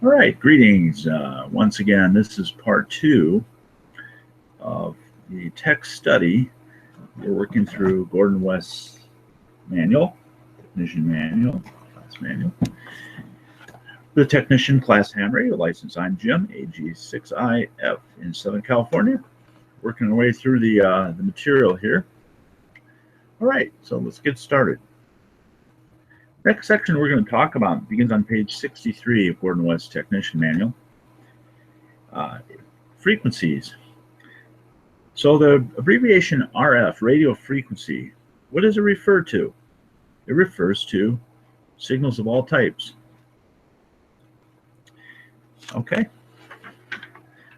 All right, greetings. Once again, this is part 2 of the tech study. We're working through Gordon West's manual, technician manual, class manual. The technician class ham radio license. I'm Jim, AG6IF in Southern California. Working our way through the material here. All right, so let's get started. Next section we're going to talk about begins on page 63 of Gordon West's Technician Manual. Frequencies. So the abbreviation RF, radio frequency, what does it refer to? It refers to signals of all types. Okay.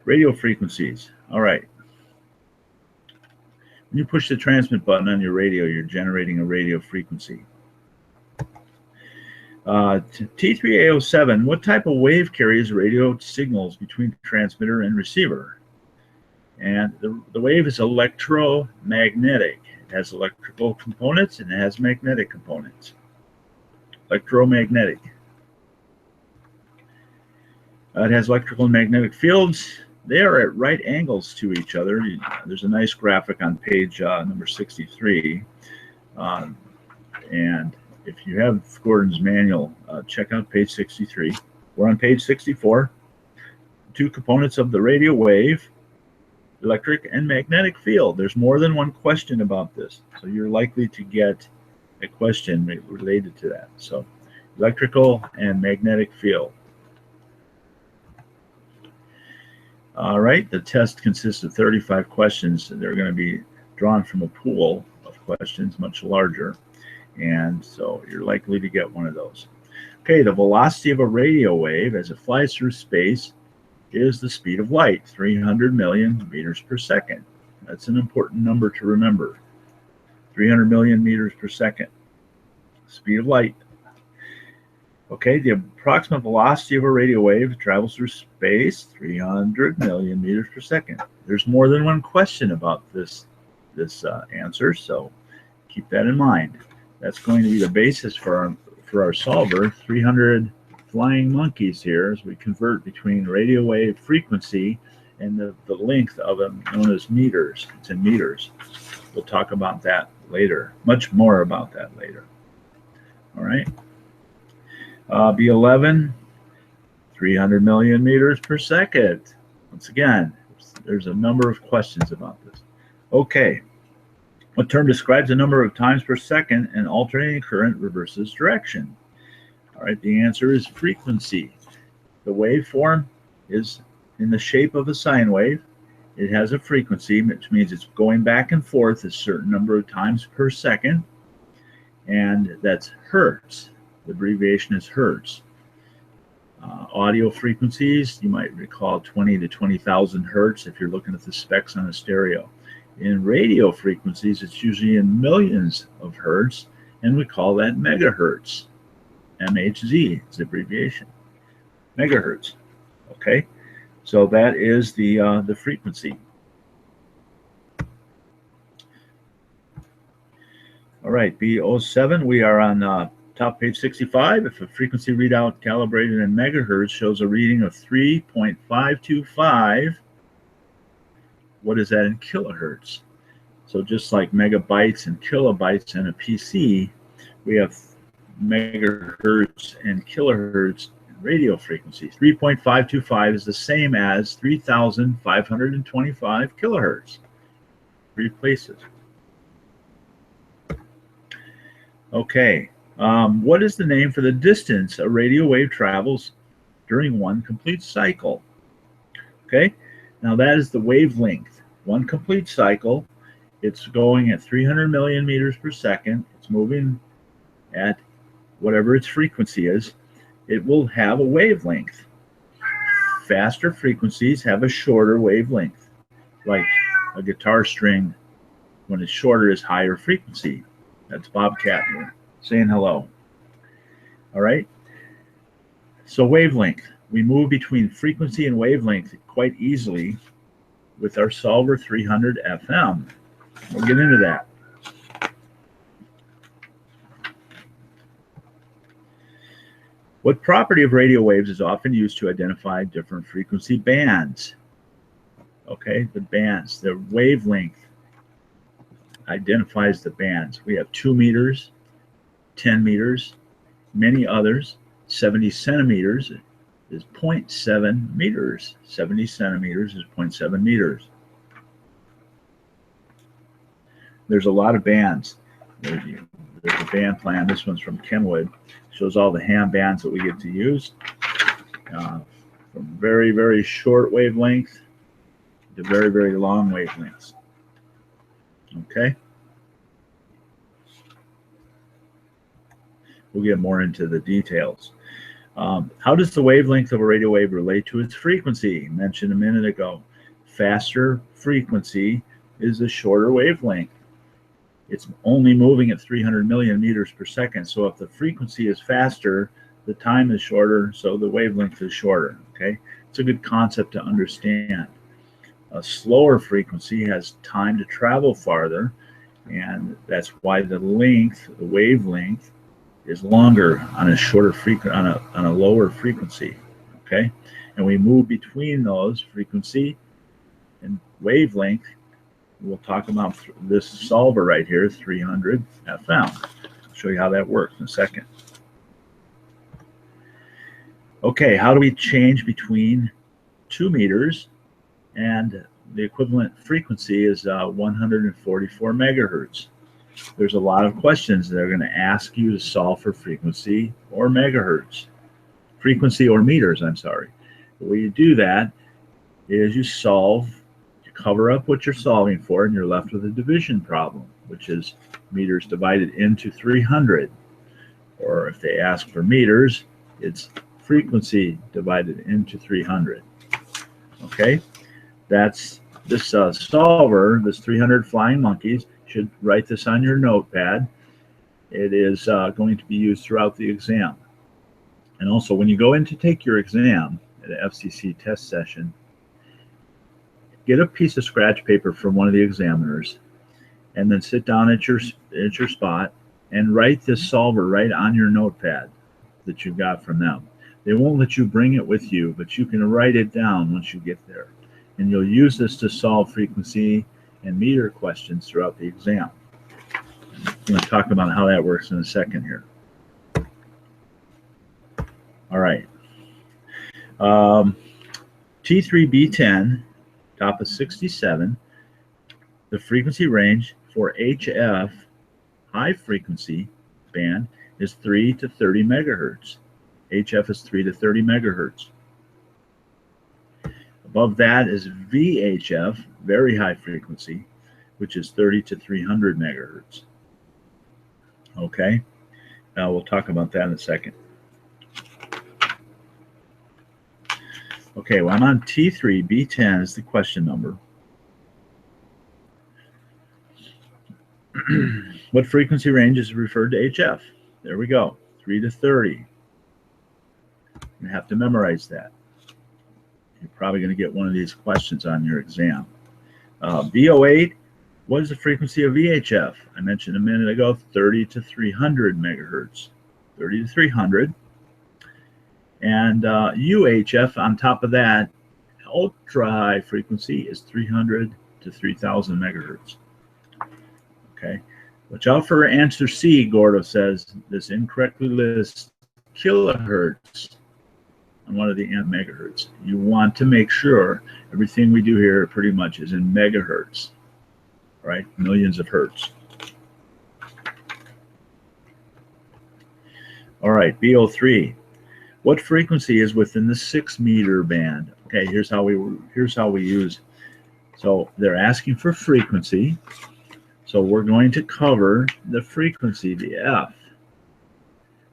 Radio frequencies. All right. When you push the transmit button on your radio, you're generating a radio frequency. T3A07, what type of wave carries radio signals between transmitter and receiver? And the wave is electromagnetic. It has electrical components and it has magnetic components. Electromagnetic. It has electrical and magnetic fields. They are at right angles to each other. There's a nice graphic on page number 63. And if you have Gordon's manual, check out page 63. We're on page 64. Two components of the radio wave, electric and magnetic field. There's more than one question about this, so you're likely to get a question related to that. So, electrical and magnetic field. All right, the test consists of 35 questions. They're going to be drawn from a pool of questions, much larger. And so you're likely to get one of those. Okay, the velocity of a radio wave as it flies through space is the speed of light, 300 million meters per second. That's an important number to remember. 300 million meters per second. Speed of light. Okay, the approximate velocity of a radio wave travels through space, 300 million meters per second. There's more than one question about this answer, so keep that in mind. That's going to be the basis for our solver, 300 flying monkeys here, as we convert between radio wave frequency and the length of them, known as meters. It's in meters. We'll talk about that later, much more about that later. All right. B11, 300 million meters per second. Once again, there's a number of questions about this. Okay. What term describes the number of times per second an alternating current reverses direction? All right, the answer is frequency. The waveform is in the shape of a sine wave. It has a frequency, which means it's going back and forth a certain number of times per second, and that's hertz. The abbreviation is hertz. Audio frequencies, you might recall 20 to 20,000 hertz if you're looking at the specs on a stereo. In radio frequencies, it's usually in millions of hertz, and we call that megahertz. MHz is the abbreviation. Megahertz. Okay, so that is the frequency. All right, B07, we are on top page 65. If a frequency readout calibrated in megahertz shows a reading of 3.525, what is that in kilohertz? So just like megabytes and kilobytes in a PC, we have megahertz and kilohertz in radio frequency. 3.525 is the same as 3,525 kilohertz. 3 places. Okay, what is the name for the distance a radio wave travels during one complete cycle? Okay, now that is the wavelength. One complete cycle, it's going at 300 million meters per second. It's moving at whatever its frequency is. It will have a wavelength. Faster frequencies have a shorter wavelength, like a guitar string. When it's shorter, is higher frequency. That's Bobcat here saying hello. All right. So wavelength. We move between frequency and wavelength quite easily with our solver 300 FM. We'll get into that. What property of radio waves is often used to identify different frequency bands? Okay, the bands, the wavelength identifies the bands. We have 2 meters, 10 meters, many others. 70 centimeters is 0.7 meters. 70 centimeters is 0.7 meters. There's a lot of bands. There's a band plan. This one's from Kenwood. Shows all the ham bands that we get to use. From very, very short wavelength to very, very long wavelengths. Okay? We'll get more into the details. How does the wavelength of a radio wave relate to its frequency? Mentioned a minute ago. Faster frequency is a shorter wavelength. It's only moving at 300 million meters per second. So if the frequency is faster, the time is shorter, so the wavelength is shorter. Okay? It's a good concept to understand. A slower frequency has time to travel farther, and that's why the length, the wavelength, is longer on a shorter on a lower frequency. Okay? And we move between those frequency and wavelength. We'll talk about this solver right here, 300 FM. I'll show you how that works in a second. Okay, how do we change between 2 meters and the equivalent frequency is 144 megahertz? There's a lot of questions that are going to ask you to solve for frequency or megahertz. Frequency or meters, I'm sorry. The way you do that is you solve, you cover up what you're solving for, and you're left with a division problem, which is meters divided into 300. Or if they ask for meters, it's frequency divided into 300. Okay? That's this solver, this 300 flying monkeys. Should write this on your notepad. It is going to be used throughout the exam. And also, when you go in to take your exam at an FCC test session, get a piece of scratch paper from one of the examiners, and then sit down at your spot and write this solver right on your notepad that you got from them. They won't let you bring it with you, but you can write it down once you get there. And you'll use this to solve frequency and meter questions throughout the exam. I'm going to talk about how that works in a second here. All right. T3B10, top of 67, the frequency range for HF, high frequency band, is 3 to 30 megahertz. HF is 3 to 30 megahertz. Above that is VHF, very high frequency, which is 30 to 300 megahertz. Okay, now we'll talk about that in a second. Okay, well, I'm on T3, B10 is the question number. What frequency range is referred to HF? There we go, 3 to 30. You have to memorize that. You're probably going to get one of these questions on your exam. V08, what is the frequency of VHF? I mentioned a minute ago, 30 to 300 megahertz. 30 to 300. And UHF, on top of that, ultra high frequency is 300 to 3000 megahertz. Okay. Watch out for answer C, Gordo says. This incorrectly lists kilohertz on one of the megahertz. You want to make sure everything we do here pretty much is in megahertz, right? Millions of hertz. All right, B03. What frequency is within the 6 meter band? Okay, here's how we use. So they're asking for frequency. So we're going to cover the frequency, the F.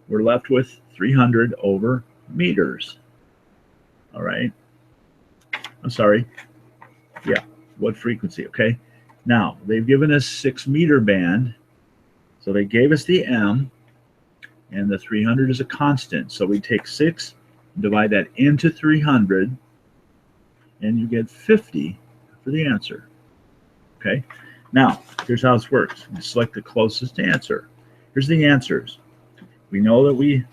We're left with 300 over meters. All right. I'm sorry. Yeah. What frequency? Okay. Now, they've given us 6 meter band. So they gave us the M, and the 300 is a constant. So we take 6, divide that into 300, and you get 50 for the answer. Okay. Now, here's how this works. You select the closest answer. Here's the answers. We know that we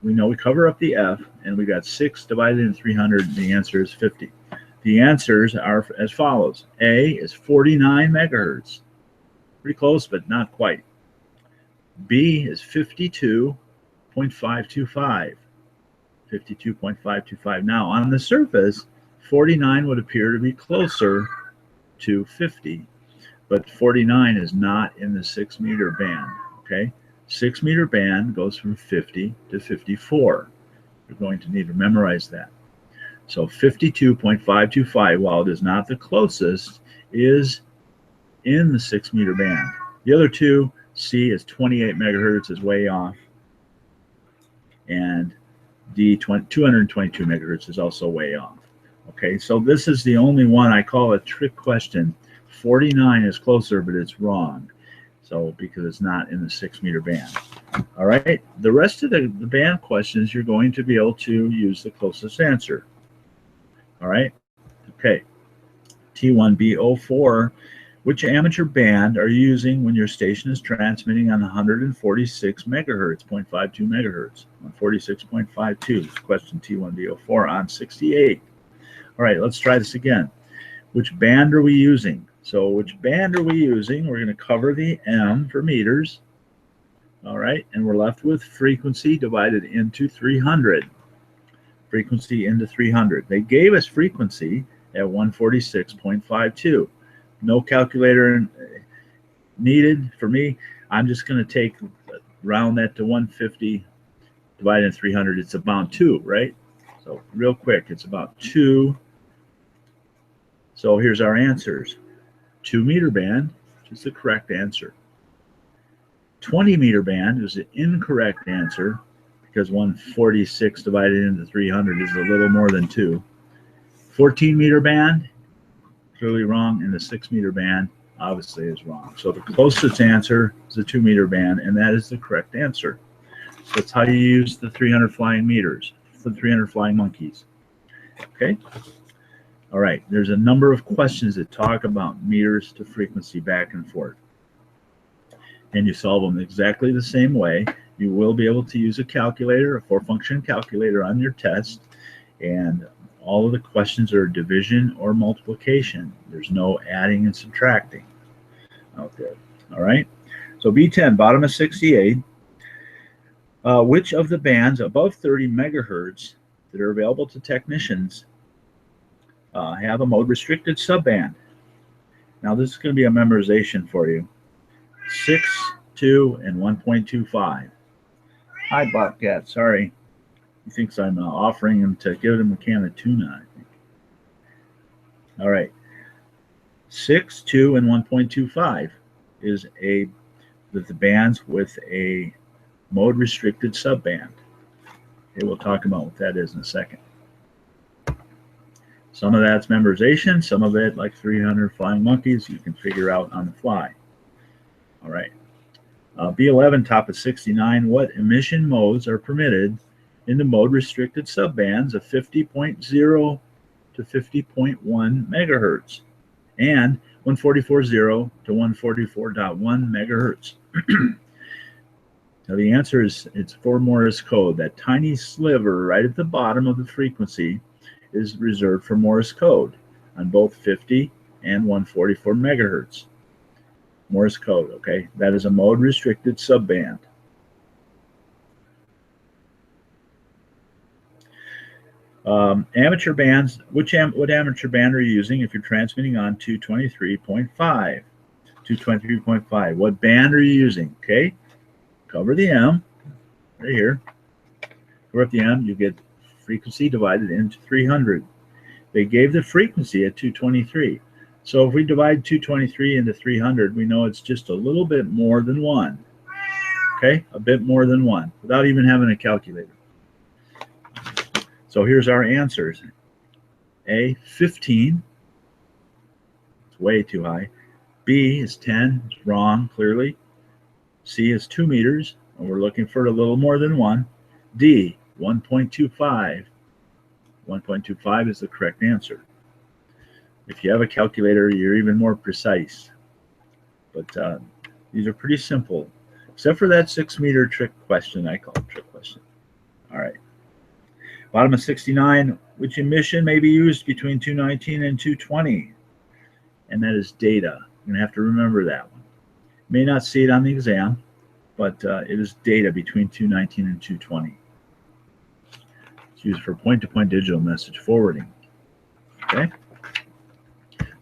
we know we cover up the F, and we got 6 divided into 300, and the answer is 50. The answers are as follows. A is 49 megahertz. Pretty close, but not quite. B is 52.525. 52.525. Now, on the surface, 49 would appear to be closer to 50, but 49 is not in the 6 meter band. Okay, 6 meter band goes from 50 to 54. You're going to need to memorize that. So 52.525, while it is not the closest, is in the 6 meter band. The other two, C is 28 megahertz, is way off, and D 222 megahertz is also way off. Okay, so this is the only one I call a trick question. 49 is closer, but it's wrong. So because it's not in the 6 meter band. All right, the rest of the band questions, you're going to be able to use the closest answer. All right, okay. T1B04, which amateur band are you using when your station is transmitting on 146 megahertz, 0.52 megahertz, 146.52, question T1B04 on 68. All right, let's try this again. Which band are we using? So which band are we using? We're going to cover the M for meters. All right, and we're left with frequency divided into 300. Frequency into 300. They gave us frequency at 146.52. No calculator needed for me. I'm just going to round that to 150 divided into 300. It's about 2, right? So real quick, it's about 2. So here's our answers. 2 meter band, which is the correct answer. 20 meter band is the incorrect answer because 146 divided into 300 is a little more than 2. 14 meter band, clearly wrong, and the 6 meter band obviously is wrong. So the closest answer is the 2 meter band, and that is the correct answer. So that's how you use the 300 flying meters, the 300 flying monkeys. Okay? All right, there's a number of questions that talk about meters to frequency back and forth. And you solve them exactly the same way. You will be able to use a calculator, a 4-function calculator on your test, and all of the questions are division or multiplication. There's no adding and subtracting out there. All right, so B10, bottom of 68. Which of the bands above 30 megahertz that are available to technicians have a mode restricted subband? Now this is going to be a memorization for you. 6, 2, and 1.25. Hi, Bobcat. Sorry. He thinks I'm offering him to give him a can of tuna, I think. All right. 6, 2, and 1.25 is the bands with a mode restricted subband. Okay, we'll talk about what that is in a second. Some of that's memorization, some of it, like 300 flying monkeys, you can figure out on the fly. All right. B11, top of 69, what emission modes are permitted in the mode restricted subbands of 50.0 to 50.1 megahertz and 144.0 to 144.1 megahertz? Now the answer is it's for Morse code. That tiny sliver right at the bottom of the frequency is reserved for Morse code on both 50 and 144 megahertz. Morse code, okay? That is a mode restricted subband. Amateur bands, what amateur band are you using if you're transmitting on 223.5? 223.5. What band are you using? Okay, cover the M right here. Cover up the M, you get frequency divided into 300. They gave the frequency at 223. So if we divide 223 into 300, we know it's just a little bit more than 1. Okay, a bit more than 1 without even having a calculator. So here's our answers. A, 15. It's way too high. B is 10. It's wrong, clearly. C is 2 meters, and we're looking for a little more than 1. D, 1.25. 1.25 is the correct answer. If you have a calculator, you're even more precise. But these are pretty simple, except for that 6 meter trick question. I call it trick question. All right. Bottom of 69, which emission may be used between 219 and 220? And that is data. You're going to have to remember that one. You may not see it on the exam, but it is data between 219 and 220. It's used for point-to-point digital message forwarding. Okay?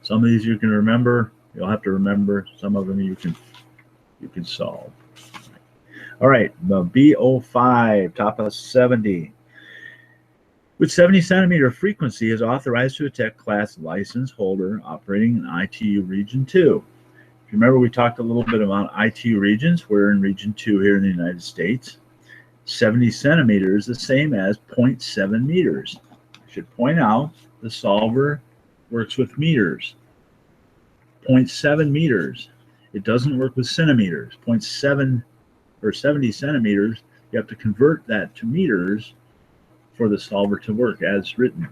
Some of these you can remember. You'll have to remember. Some of them you can solve. All right, the B05, top of 70. With 70 centimeter frequency is authorized to detect class license holder operating in ITU Region 2. If you remember, we talked a little bit about ITU regions. We're in Region 2 here in the United States. 70 centimeters is the same as 0.7 meters. I should point out the solver works with meters. 0.7 meters. It doesn't work with centimeters. 0.7 or 70 centimeters, you have to convert that to meters for the solver to work as written.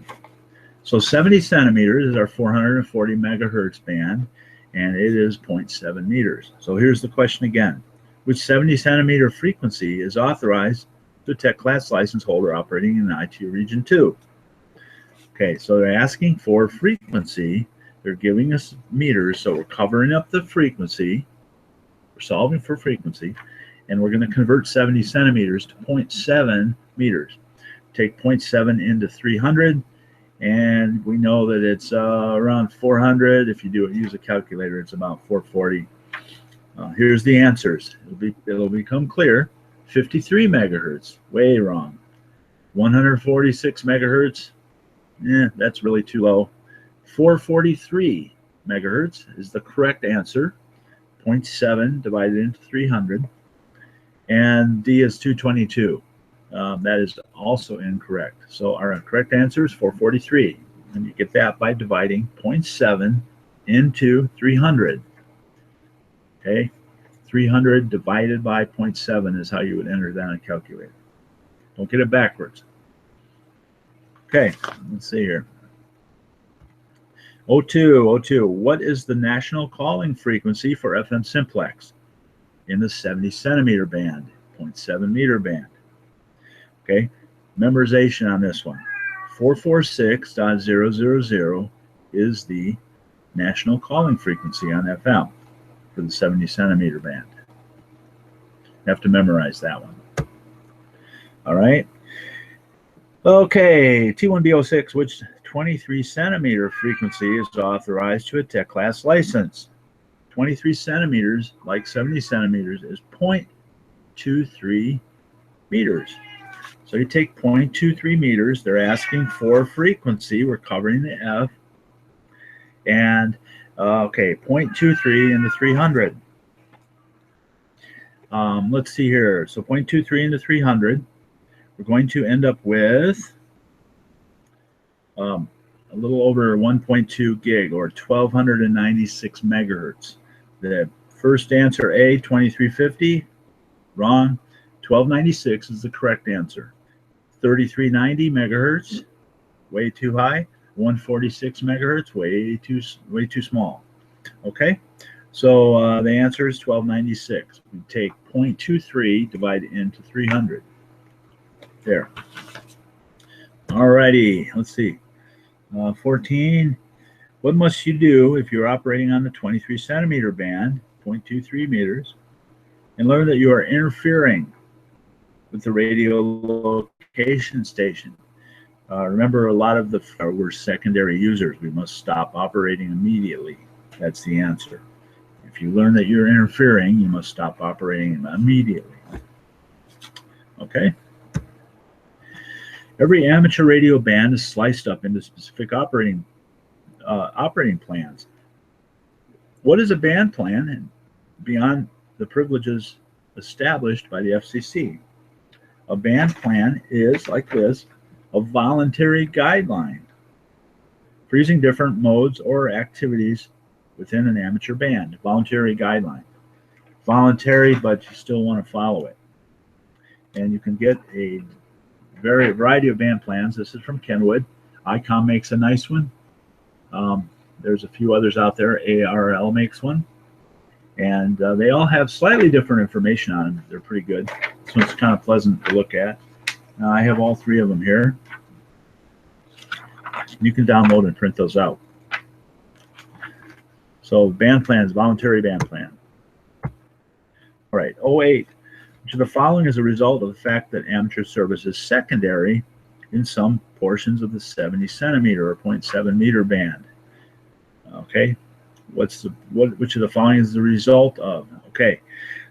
So 70 centimeters is our 440 megahertz band, and it is 0.7 meters. So here's the question again. Which 70 centimeter frequency is authorized to detect class license holder operating in ITU Region 2? Okay, so they're asking for frequency. They're giving us meters, so we're covering up the frequency. We're solving for frequency, and we're going to convert 70 centimeters to 0.7 meters. Take 0.7 into 300, and we know that it's around 400. If you use a calculator, it's about 440. Here's the answers. It'll become clear. 53 megahertz, way wrong. 146 megahertz, that's really too low. 443 megahertz is the correct answer. 0.7 divided into 300. And D is 222. That is also incorrect. So our correct answer is 443. And you get that by dividing 0.7 into 300. Okay, 300 divided by 0.7 is how you would enter that on a calculator. Don't get it backwards. Okay, let's see here. 02, what is the national calling frequency for FM Simplex in the 70 centimeter band, 0.7 meter band? Okay, memorization on this one. 446.000 is the national calling frequency on FM for the 70 centimeter band. You have to memorize that one. All right. Okay, T1B06, which 23 centimeter frequency is authorized to detect class license? 23 centimeters, like 70 centimeters, is 0.23 meters. So you take 0.23 meters, they're asking for frequency, we're covering the F, and okay, 0.23 into 300. Let's see here, so 0.23 into 300, we're going to end up with a little over 1.2 gig, or 1296 megahertz. The first answer, A, 2350, wrong. 1296 is the correct answer. 3390 megahertz, way too high. 146 megahertz, way too small. Okay, so the answer is 1296. We take 0.23 divided into 300. There. Alrighty, let's see. 14. What must you do if you're operating on the 23 centimeter band, 0.23 meters, and learn that you are interfering with the radio location station? Remember, a lot of we're secondary users. We must stop operating immediately. That's the answer. If you learn that you're interfering, you must stop operating immediately. Okay? Every amateur radio band is sliced up into specific operating plans. What is a band plan, and beyond the privileges established by the FCC? A band plan is, like this, a voluntary guideline for using different modes or activities within an amateur band. Voluntary guideline. Voluntary, but you still want to follow it. And you can get a variety of band plans. This is from Kenwood. ICOM makes a nice one. There's a few others out there. ARL makes one. And they all have slightly different information on them. They're pretty good. This one's kind of pleasant to look at. Now, I have all three of them here. You can download and print those out. So band plans, voluntary band plan. All right, 08. Which of the following is a result of the fact that amateur service is secondary in some portions of the 70 centimeter or 0.7 meter band? Okay, which of the following is the result of? Okay,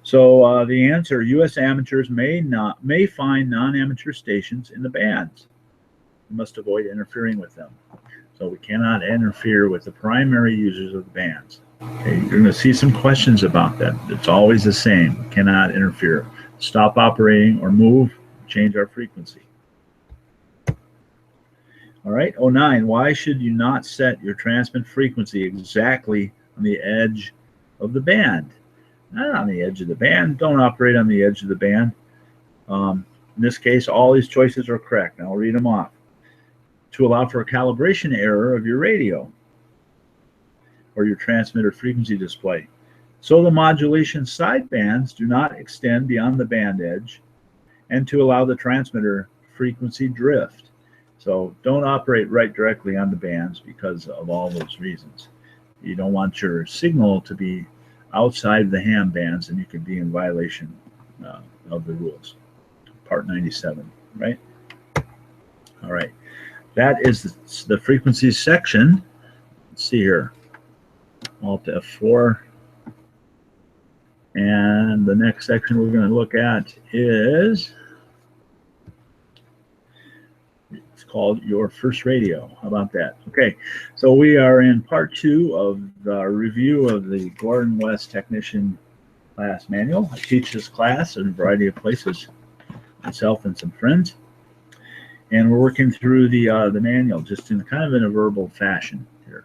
so the answer: U.S. amateurs may find non-amateur stations in the bands. We must avoid interfering with them. So we cannot interfere with the primary users of the bands. Okay, you're going to see some questions about that. It's always the same. We cannot interfere. Stop operating or move, change our frequency. All right, 09. Why should you not set your transmit frequency exactly on the edge of the band? Not on the edge of the band. Don't operate on the edge of the band. In this case, all these choices are correct. Now I'll read them off. To allow for a calibration error of your radio or your transmitter frequency display. So the modulation sidebands do not extend beyond the band edge, and to allow the transmitter frequency drift. So don't operate right directly on the bands because of all those reasons. You don't want your signal to be outside the ham bands, and you could be in violation of the rules. Part 97, right? All right. That is the frequency section. Let's see here. Alt F4. And the next section we're going to look at is, it's called Your First Radio. How about that? Okay, so we are in part 2 of the review of the Gordon West Technician Class Manual. I teach this class in a variety of places, myself and some friends. And we're working through the manual just in kind of in a verbal fashion here.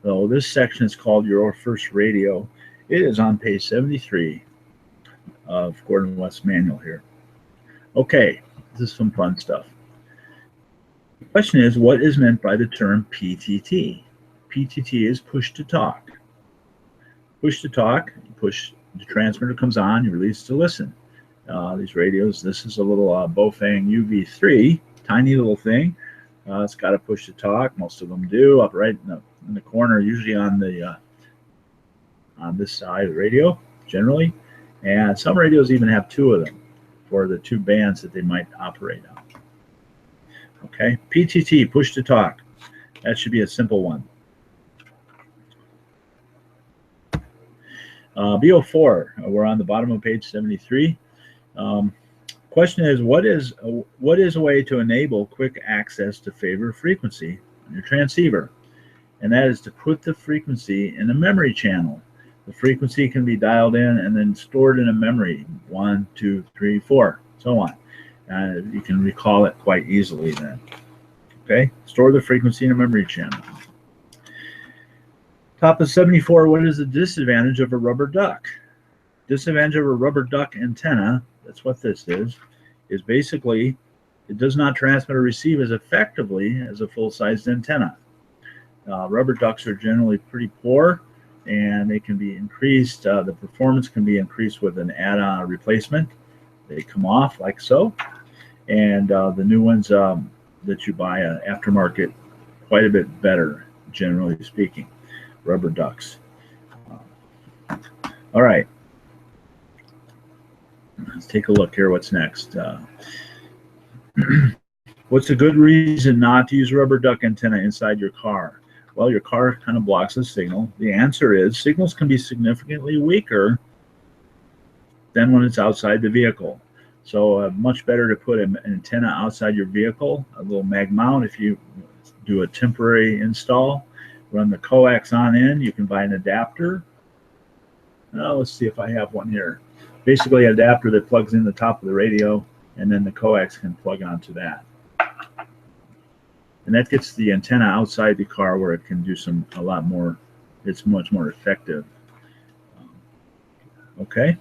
So this section is called Your First Radio. It is on page 73 of Gordon West's manual here. Okay, this is some fun stuff. The question is, what is meant by the term PTT? PTT is push to talk. Push to talk, the transmitter comes on, you release to listen. These radios, this is a little Bofang UV3, tiny little thing. It's got a push to talk. Most of them do, up right in the corner, usually on the on this side of the radio, generally. And some radios even have 2 of them for the 2 bands that they might operate on. Okay, PTT, push to talk. That should be a simple one. B04, we're on the bottom of page 73. Question is, what is a way to enable quick access to favored frequency on your transceiver? And that is to put the frequency in a memory channel. The frequency can be dialed in and then stored in a memory, 1, 2, 3, 4, so on. You can recall it quite easily then. Okay, store the frequency in a memory channel. Top of 74, what is the disadvantage of a rubber duck? Disadvantage of a rubber duck antenna, that's what this is basically it does not transmit or receive as effectively as a full-sized antenna. Rubber ducks are generally pretty poor, and they can be increased. The performance can be increased with an add-on replacement. They come off like so, and the new ones that you buy aftermarket, quite a bit better, generally speaking. Rubber ducks. All right, let's take a look here. What's next? What's a good reason not to use rubber duck antenna inside your car? Well, your car kind of blocks the signal. The answer is signals can be significantly weaker than when it's outside the vehicle. So much better to put an antenna outside your vehicle, a little mag mount. If you do a temporary install, run the coax on in. You can buy an adapter. Let's see if I have one here. Basically, an adapter that plugs in the top of the radio, and then the coax can plug onto that. And that gets the antenna outside the car where it can do a lot more. It's much more effective. Okay.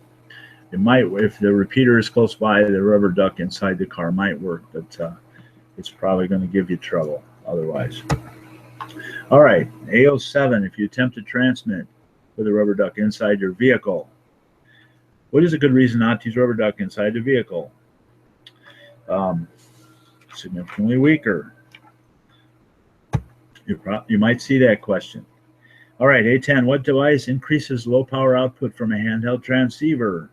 It might, if the repeater is close by, the rubber duck inside the car might work, but it's probably going to give you trouble otherwise. All right, A07, if you attempt to transmit with a rubber duck inside your vehicle, what is a good reason not to use rubber duck inside the vehicle? significantly weaker. You might see that question. All right, A10, what device increases low power output from a handheld transceiver?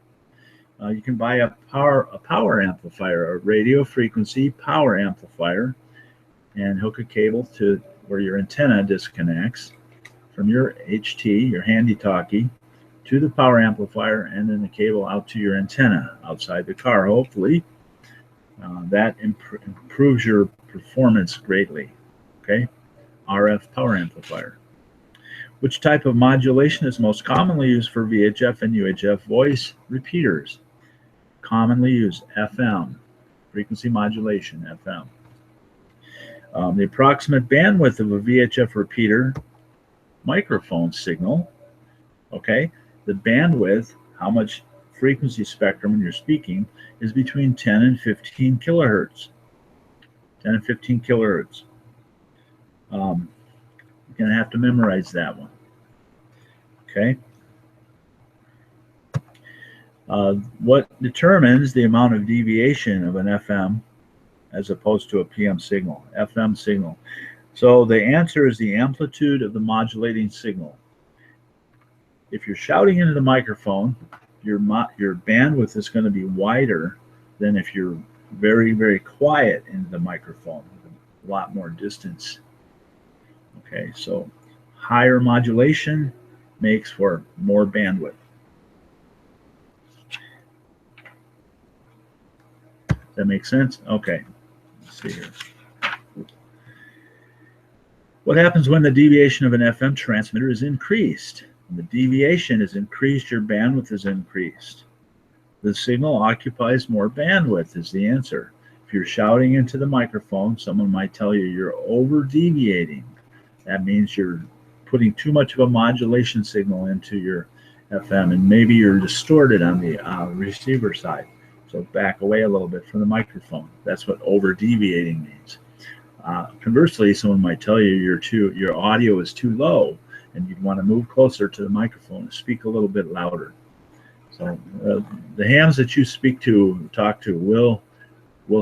You can buy a power amplifier, a radio frequency power amplifier, and hook a cable to where your antenna disconnects from your HT, your handy-talkie, to the power amplifier, and then the cable out to your antenna outside the car, hopefully. That improves your performance greatly. Okay, RF power amplifier. Which type of modulation is most commonly used for VHF and UHF voice repeaters? Commonly used, FM, frequency modulation, FM. The approximate bandwidth of a VHF repeater microphone signal, okay, the bandwidth, how much frequency spectrum when you're speaking, is between 10 and 15 kilohertz. 10 and 15 kilohertz. You're going to have to memorize that one. Okay. What determines the amount of deviation of an FM as opposed to a PM signal, FM signal? So the answer is the amplitude of the modulating signal. If you're shouting into the microphone, your bandwidth is going to be wider than if you're very, very quiet into the microphone, a lot more distance. Okay, so higher modulation makes for more bandwidth. Does that make sense? Okay, let's see here. What happens when the deviation of an FM transmitter is increased? When the deviation is increased, your bandwidth is increased. The signal occupies more bandwidth is the answer. If you're shouting into the microphone, someone might tell you you're over deviating. That means you're putting too much of a modulation signal into your FM, and maybe you're distorted on the receiver side. So back away a little bit from the microphone. That's what over deviating means. Conversely, someone might tell you your audio is too low, and you'd want to move closer to the microphone and speak a little bit louder. So the hams that you talk to will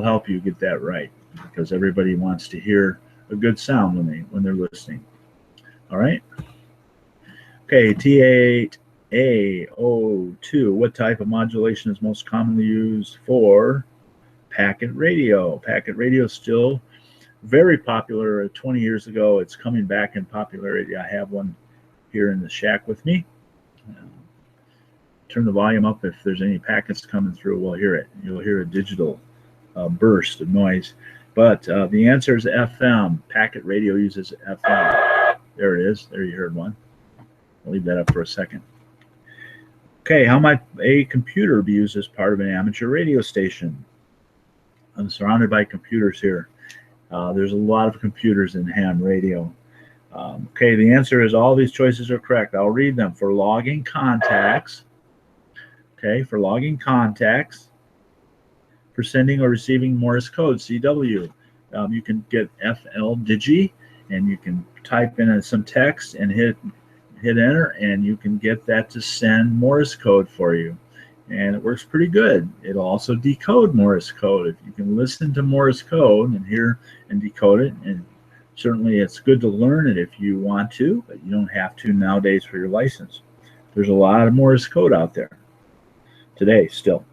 help you get that right, because everybody wants to hear a good sound when they're listening. All right. Okay, T8A02. What type of modulation is most commonly used for packet radio? Packet radio is still very popular. 20 years ago, it's coming back in popularity. I have one here in the shack with me. Turn the volume up. If there's any packets coming through, we'll hear it. You'll hear a digital burst of noise. But the answer is FM. Packet radio uses FM. There it is. There you heard one. I'll leave that up for a second. Okay, how might a computer be used as part of an amateur radio station? I'm surrounded by computers here. There's a lot of computers in ham radio. Okay, the answer is all these choices are correct. I'll read them. For logging contacts. Okay, for logging contacts. For sending or receiving Morse code, CW. You can get FL Digi, and you can type in some text and hit enter, and you can get that to send Morse code for you. And it works pretty good. It'll also decode Morse code. If you can listen to Morse code and hear and decode it, and certainly it's good to learn it if you want to, but you don't have to nowadays for your license. There's a lot of Morse code out there today still.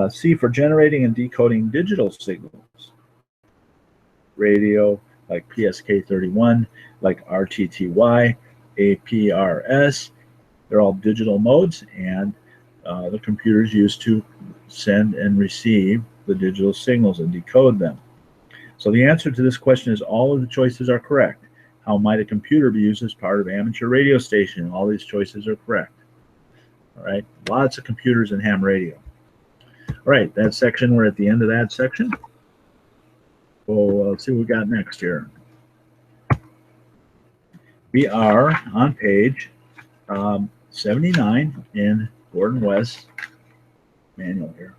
C, for generating and decoding digital signals. Radio, like PSK31, like RTTY, APRS, they're all digital modes, and the computers used to send and receive the digital signals and decode them. So the answer to this question is all of the choices are correct. How might a computer be used as part of an amateur radio station? All these choices are correct. All right, lots of computers in ham radio. All right, that section, we're at the end of that section. Well, let's see what we got next here. We are on page 79 in Gordon West's manual here.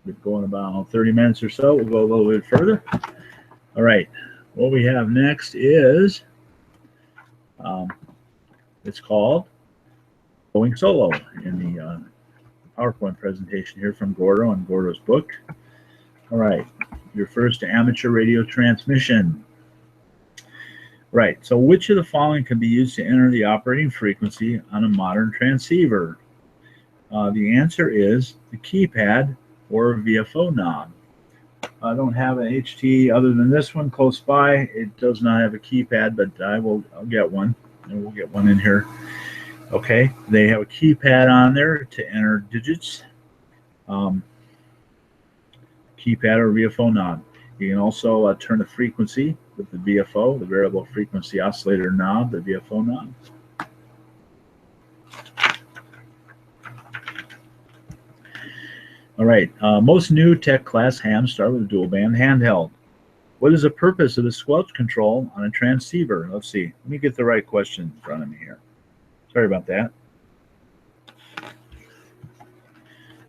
We've been going about 30 minutes or so. We'll go a little bit further. All right, what we have next is, it's called Going Solo in the PowerPoint presentation here from Gordo and Gordo's book. All right, your first amateur radio transmission. Right, so which of the following can be used to enter the operating frequency on a modern transceiver? The answer is the keypad or VFO knob. I don't have an HT other than this one close by. It does not have a keypad, but I'll get one, and we'll get one in here. Okay, they have a keypad on there to enter digits. Keypad or VFO knob. You can also turn the frequency with the VFO, the variable frequency oscillator knob, the VFO knob. All right, most new tech class hams start with a dual band handheld. What is the purpose of the squelch control on a transceiver? Let's see. Let me get the right question in front of me here. Sorry about that.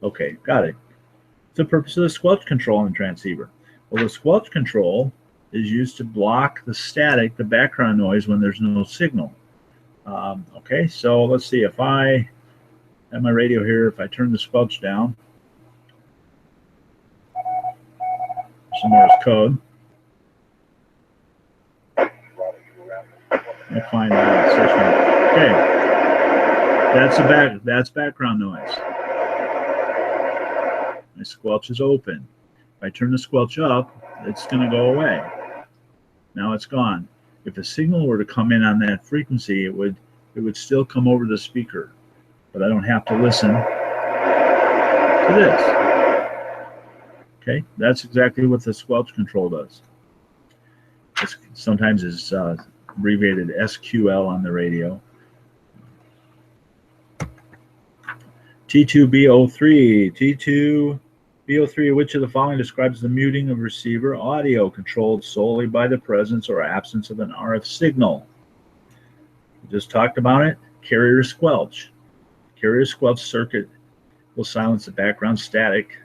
Okay, got it. What's the purpose of the squelch control on a transceiver? Well, the squelch control is used to block the static, the background noise, when there's no signal. Okay, so let's see. If I have my radio here, if I turn the squelch down, some Morse code. I find that session. Okay, that's background noise. My squelch is open. If I turn the squelch up, it's going to go away. Now it's gone. If a signal were to come in on that frequency, it would still come over the speaker, but I don't have to listen to this. Okay, that's exactly what the squelch control does. Sometimes it's abbreviated SQL on the radio. T2B03. T2B03, which of the following describes the muting of receiver audio controlled solely by the presence or absence of an RF signal? We just talked about it. Carrier squelch. Carrier squelch circuit will silence the background static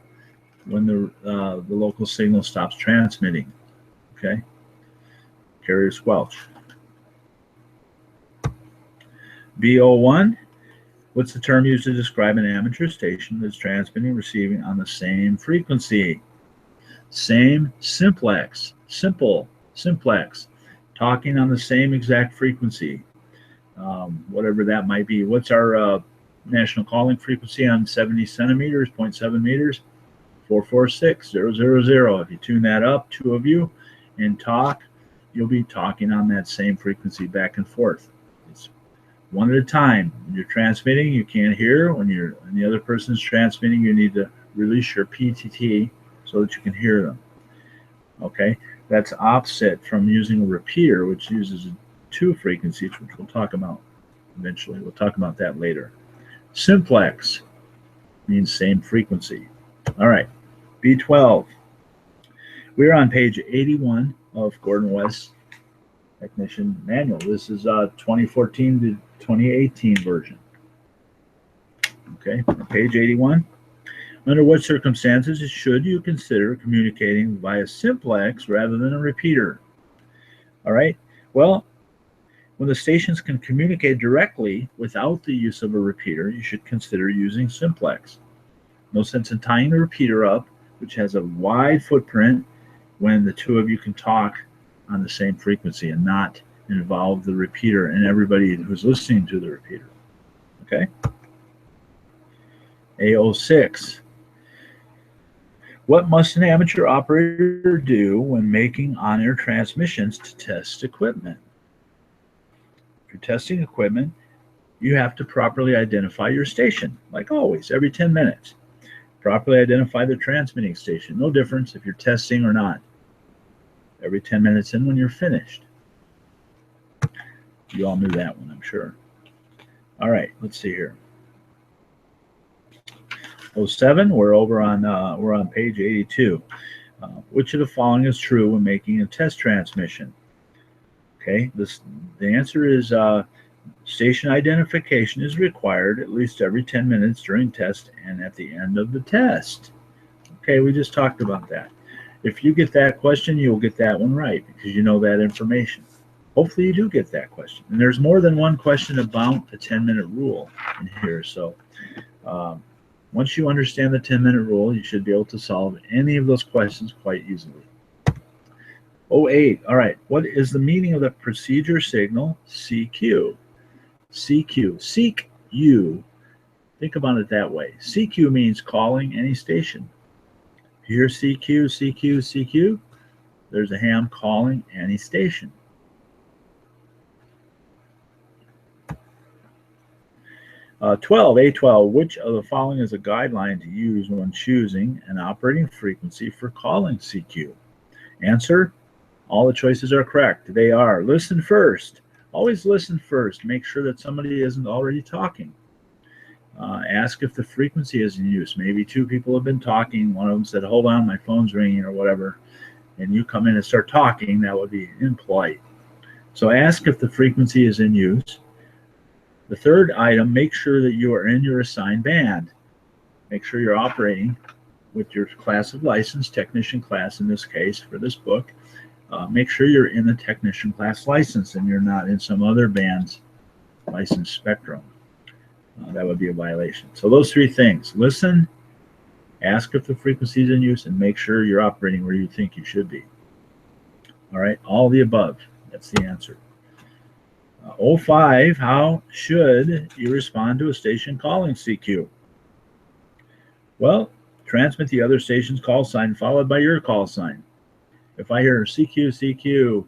when the local signal stops transmitting. Okay, carrier squelch. B01, what's the term used to describe an amateur station that's transmitting and receiving on the same frequency? Same simplex, simplex, talking on the same exact frequency, whatever that might be. What's our national calling frequency on 70 centimeters, 0.7 meters? 446,000. If you tune that up, two of you, and talk, you'll be talking on that same frequency back and forth. It's one at a time. When you're transmitting, you can't hear. When the other person's transmitting, you need to release your PTT so that you can hear them. Okay, that's opposite from using a repeater, which uses two frequencies, which we'll talk about eventually. We'll talk about that later. Simplex means same frequency. All right, B12. We're on page 81 of Gordon West's Technician Manual. This is 2014 to 2018 version. Okay, page 81. Under what circumstances should you consider communicating via simplex rather than a repeater? All right, well, when the stations can communicate directly without the use of a repeater, you should consider using simplex. No sense in tying the repeater up, which has a wide footprint, when the two of you can talk on the same frequency and not involve the repeater and everybody who's listening to the repeater. Okay? A06. What must an amateur operator do when making on-air transmissions to test equipment? If you're testing equipment, you have to properly identify your station, like always, every 10 minutes. Properly identify the transmitting station. No difference if you're testing or not. Every 10 minutes in when you're finished. You all knew that one, I'm sure. All right, let's see here. 07, we're on page 82. Which of the following is true when making a test transmission? Okay, the answer is station identification is required at least every 10 minutes during test and at the end of the test. Okay, we just talked about that. If you get that question, you'll get that one right because you know that information. Hopefully you do get that question. And there's more than one question about the 10-minute rule in here. So once you understand the 10-minute rule, you should be able to solve any of those questions quite easily. 08. All right. What is the meaning of the procedure signal CQ? CQ. Seek you. Think about it that way. CQ means calling any station. Hear CQ, CQ, CQ. There's a ham calling any station. 12, A12, which of the following is a guideline to use when choosing an operating frequency for calling CQ? Answer, all the choices are correct. They are, listen first. Always listen first. Make sure that somebody isn't already talking. Ask if the frequency is in use. Maybe two people have been talking. One of them said, hold on, my phone's ringing or whatever. And you come in and start talking. That would be impolite. So ask if the frequency is in use. The third item, make sure that you are in your assigned band. Make sure you're operating with your class of license, technician class in this case for this book. Make sure you're in the technician class license and you're not in some other band's license spectrum. That would be a violation. So those three things: listen, ask if the frequency is in use, and make sure you're operating where you think you should be. All right, all the above. That's the answer. 05, how should you respond to a station calling CQ? Well, transmit the other station's call sign followed by your call sign. If I hear CQ, CQ,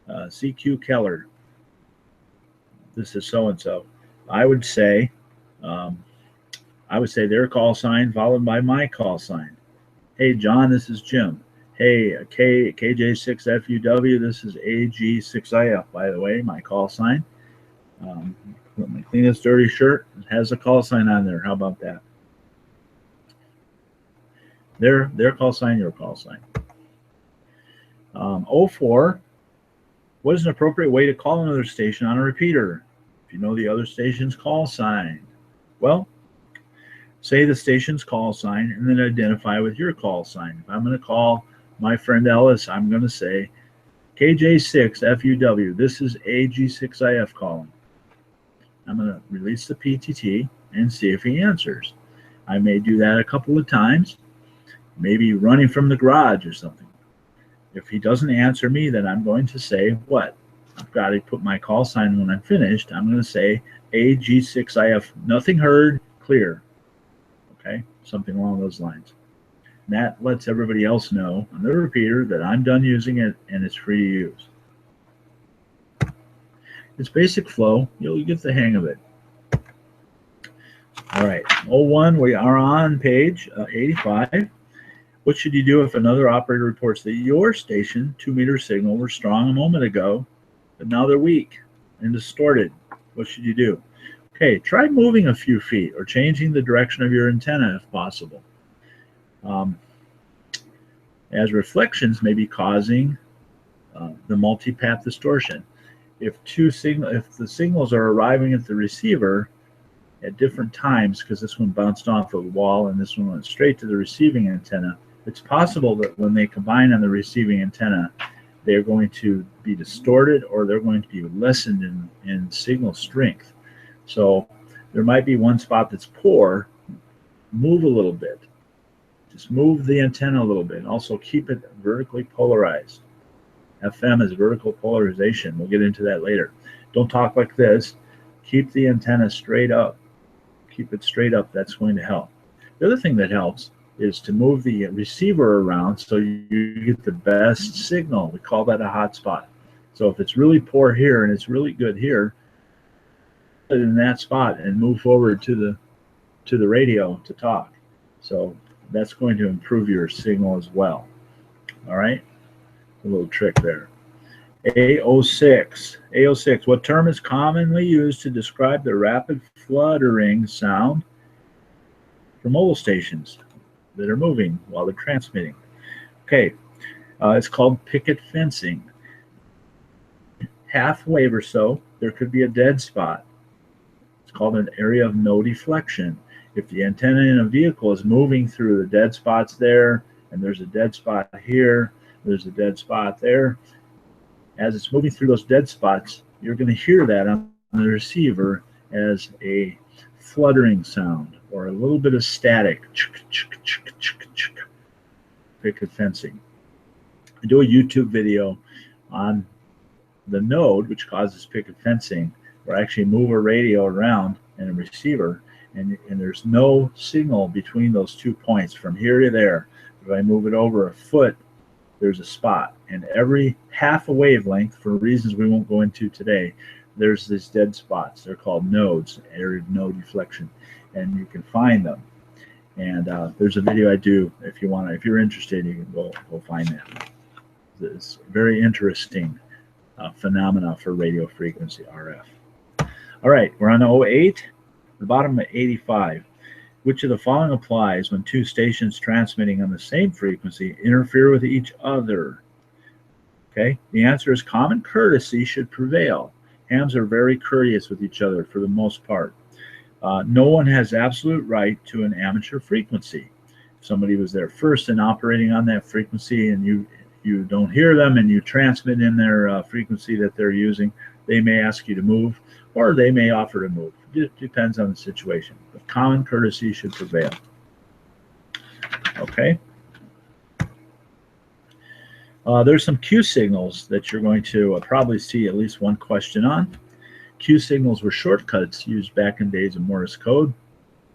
CQ Keller, this is so-and-so, I would say their call sign followed by my call sign. Hey, John, this is Jim. Hey, KJ6FUW, this is AG6IF, by the way, my call sign. My cleanest dirty shirt has a call sign on there. How about that? Their call sign, your call sign. 04, what is an appropriate way to call another station on a repeater? If you know the other station's call sign, well, say the station's call sign and then identify with your call sign. If I'm going to call my friend Ellis, I'm going to say KJ6FUW, this is AG6IF calling. I'm going to release the PTT and see if he answers. I may do that a couple of times, maybe running from the garage or something. If he doesn't answer me, then I'm going to say what? I've got to put my call sign when I'm finished. I'm going to say AG6IF, nothing heard, clear. Okay, something along those lines. And that lets everybody else know on the repeater that I'm done using it and it's free to use. It's basic flow. You'll get the hang of it. All right, 01, we are on page 85. What should you do if another operator reports that your station 2-meter signal were strong a moment ago, but now they're weak and distorted? What should you do? Okay, try moving a few feet or changing the direction of your antenna if possible, as reflections may be causing the multipath distortion. If the signals are arriving at the receiver at different times, because this one bounced off the wall and this one went straight to the receiving antenna, it's possible that when they combine on the receiving antenna, they're going to be distorted or they're going to be lessened in signal strength. So there might be one spot that's poor. Move a little bit. Just move the antenna a little bit. And also keep it vertically polarized. FM is vertical polarization. We'll get into that later. Don't talk like this. Keep the antenna straight up. Keep it straight up. That's going to help. The other thing that helps is to move the receiver around so you get the best signal. We call that a hot spot. So if it's really poor here and it's really good here, put it in that spot and move forward to the radio to talk. So that's going to improve your signal as well. All right, a little trick there. A06, what term is commonly used to describe the rapid fluttering sound for mobile stations that are moving while they're transmitting? Okay, it's called picket fencing. Half wave or so, there could be a dead spot. It's called an area of no deflection. If the antenna in a vehicle is moving through the dead spots there, and there's a dead spot here, there's a dead spot there, as it's moving through those dead spots, you're going to hear that on the receiver as a fluttering sound or a little bit of static. Picket fencing. do a YouTube video on the node, which causes picket fencing, where I actually move a radio around and a receiver, and there's no signal between those 2 points from here to there. If I move it over a foot, there's a spot, and every half a wavelength, for reasons we won't go into today, there's these dead spots. They're called nodes, area of node deflection, and you can find them. And there's a video I do. If you want, if you're interested, you can go find that. It's very interesting phenomena for radio frequency RF. All right, we're on the 08, the bottom of 85. Which of the following applies when two stations transmitting on the same frequency interfere with each other? Okay, the answer is common courtesy should prevail. Hams are very courteous with each other for the most part. No one has absolute right to an amateur frequency. If somebody was there first and operating on that frequency, and you don't hear them and you transmit in their frequency that they're using, they may ask you to move, or they may offer to move. It depends on the situation. But common courtesy should prevail. Okay. There's some Q signals that you're going to probably see at least one question on. Q signals were shortcuts used back in days of Morse code.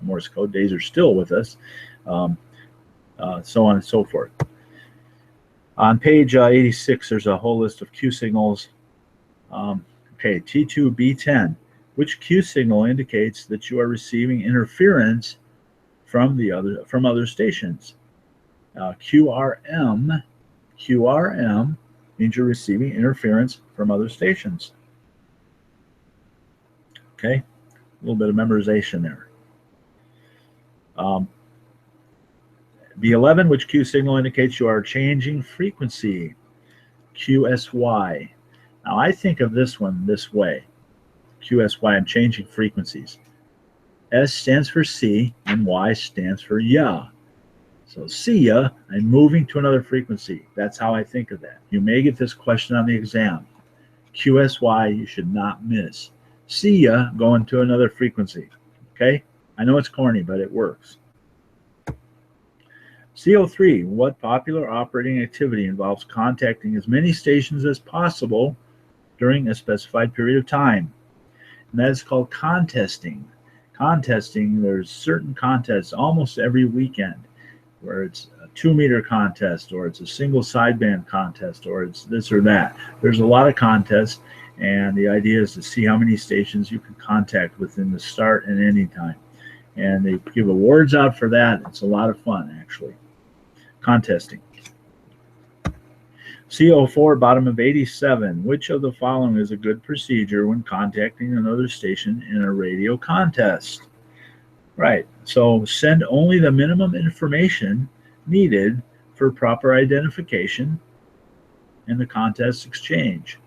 Morse code days are still with us, so on and so forth. On page 86, there's a whole list of Q signals. Okay, T2B10. Which Q signal indicates that you are receiving interference from other stations? QRM means you're receiving interference from other stations. Okay, a little bit of memorization there. B11, which Q signal indicates you are changing frequency? QSY. Now I think of this one this way. QSY, I'm changing frequencies. S stands for C and Y stands for ya. So see ya, I'm moving to another frequency. That's how I think of that. You may get this question on the exam. QSY, you should not miss. See ya, going to another frequency. Okay? I know it's corny, but it works. CO3, what popular operating activity involves contacting as many stations as possible during a specified period of time? And that is called contesting. Contesting, there's certain contests almost every weekend where it's a 2-meter contest, or it's a single sideband contest, or it's this or that. There's a lot of contests, and the idea is to see how many stations you can contact within the start and ending time. And they give awards out for that. It's a lot of fun, actually. Contesting. CO4, bottom of 87. Which of the following is a good procedure when contacting another station in a radio contest? Right, so send only the minimum information needed for proper identification and the contest exchange.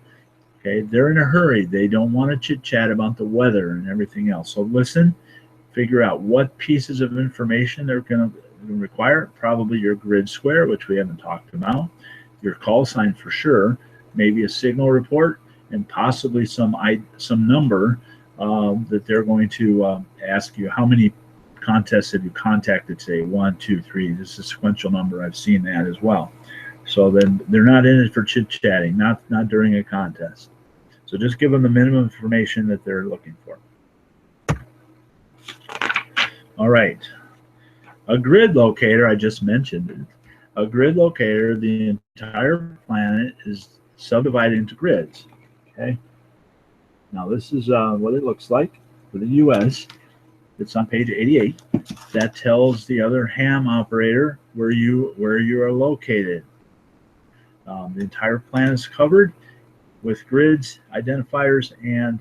Okay, they're in a hurry. They don't want to chit-chat about the weather and everything else. So listen, figure out what pieces of information they're going to require. Probably your grid square, which we haven't talked about, your call sign for sure, maybe a signal report, and possibly some number that they're going to ask you. How many contests have you contacted today? 1, 2, 3. This is a sequential number. I've seen that as well. So then they're not in it for chit-chatting, not during a contest. So just give them the minimum information that they're looking for. All right. A grid locator, I just mentioned it. A grid locator, the entire planet is subdivided into grids. Okay. Now this is what it looks like for the U.S. It's on page 88. That tells the other ham operator where you are located. The entire planet is covered with grids, identifiers, and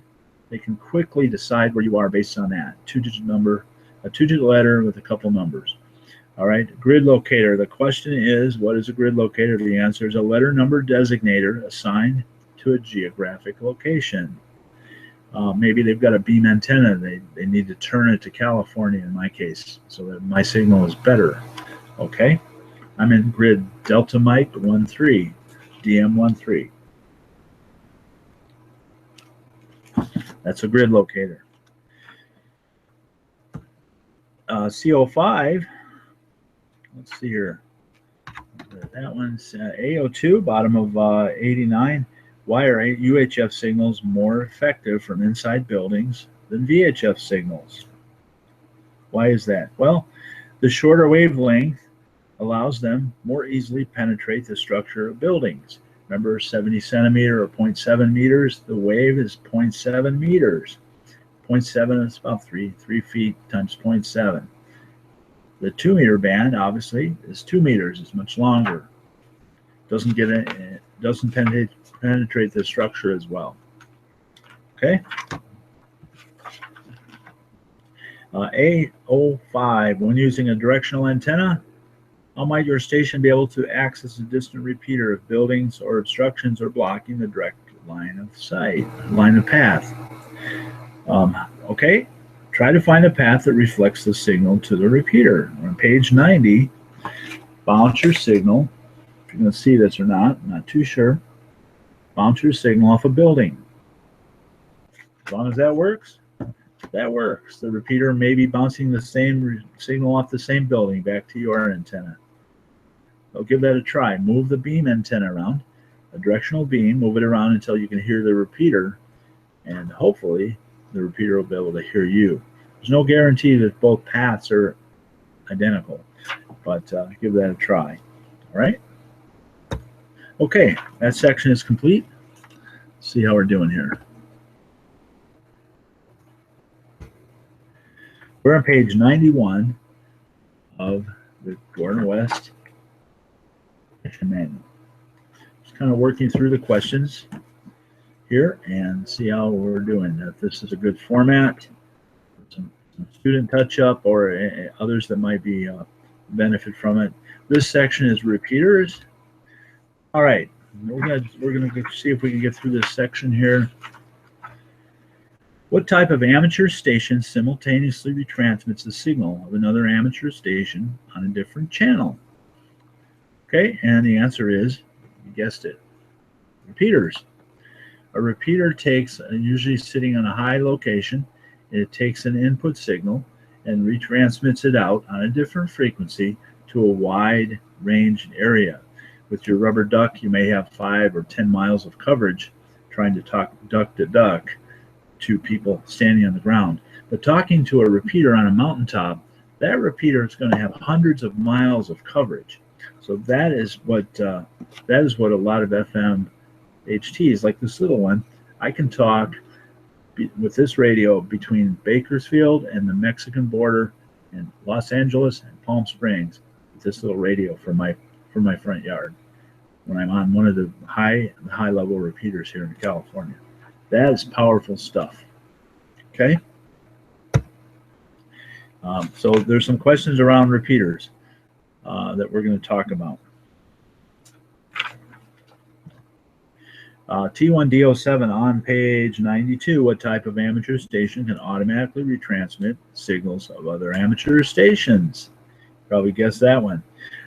they can quickly decide where you are based on that. Two-digit number, a two-digit letter with a couple numbers. All right, grid locator. The question is, what is a grid locator? The answer is a letter number designator assigned to a geographic location. Maybe they've got a beam antenna. They need to turn it to California in my case, so that my signal is better. Okay, I'm in grid Delta Mike 13, DM13. That's a grid locator. CO5. Let's see here. That one's AO2, bottom of 89. Why are UHF signals more effective from inside buildings than VHF signals? Why is that? Well, the shorter wavelength allows them more easily penetrate the structure of buildings. Remember, 70 centimeter or 0.7 meters, the wave is 0.7 meters. 0.7 is about 3 feet times 0.7. The 2 meter band, obviously, is 2 meters. It's much longer. Doesn't penetrate the structure as well. Okay. A05, when using a directional antenna, how might your station be able to access a distant repeater if buildings or obstructions are blocking the direct line of sight, line of path? Okay, try to find a path that reflects the signal to the repeater. On page 90, bounce your signal. If you're going to see this or not, not too sure. Bounce your signal off a building. As long as that works, that works. The repeater may be bouncing the same signal off the same building back to your antenna. So give that a try. Move the beam antenna around, a directional beam, move it around until you can hear the repeater, and hopefully the repeater will be able to hear you. There's no guarantee that both paths are identical, but give that a try. All right? Okay, that section is complete. Let's see how we're doing here. We're on page 91 of the Gordo West manual. Just kind of working through the questions here and see how we're doing. If this is a good format, some student touch-up or others that might be benefit from it. This section is repeaters. All right, we're gonna see if we can get through this section here. What type of amateur station simultaneously retransmits the signal of another amateur station on a different channel? Okay, and the answer is, you guessed it, repeaters. A repeater takes, usually sitting on a high location, it takes an input signal and retransmits it out on a different frequency to a wide range area. With your rubber duck, you may have 5 or 10 miles of coverage trying to talk duck to duck to people standing on the ground. But talking to a repeater on a mountaintop, that repeater is going to have hundreds of miles of coverage. So that is what a lot of FM HTs, like this little one, I can talk with this radio between Bakersfield and the Mexican border in Los Angeles and Palm Springs with this little radio for my front yard when I'm on one of the high level repeaters here in California. That is powerful stuff. Okay. So there's some questions around repeaters that we're going to talk about. T1D07 on page 92. What type of amateur station can automatically retransmit signals of other amateur stations? Probably guessed that one.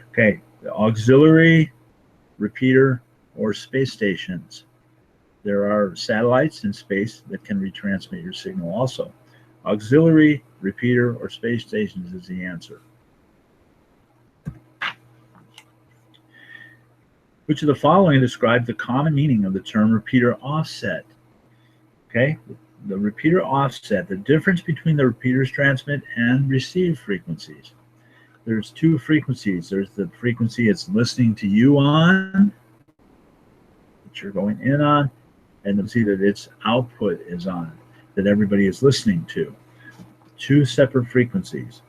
Okay, the auxiliary, repeater, or space stations. There are satellites in space that can retransmit your signal also. Auxiliary, repeater, or space stations is the answer. Which of the following describe the common meaning of the term repeater offset? Okay, the repeater offset, the difference between the repeater's transmit and receive frequencies. There's two frequencies. There's the frequency it's listening to you on, that you're going in on, and then see that its output is on, that everybody is listening to. Two separate frequencies.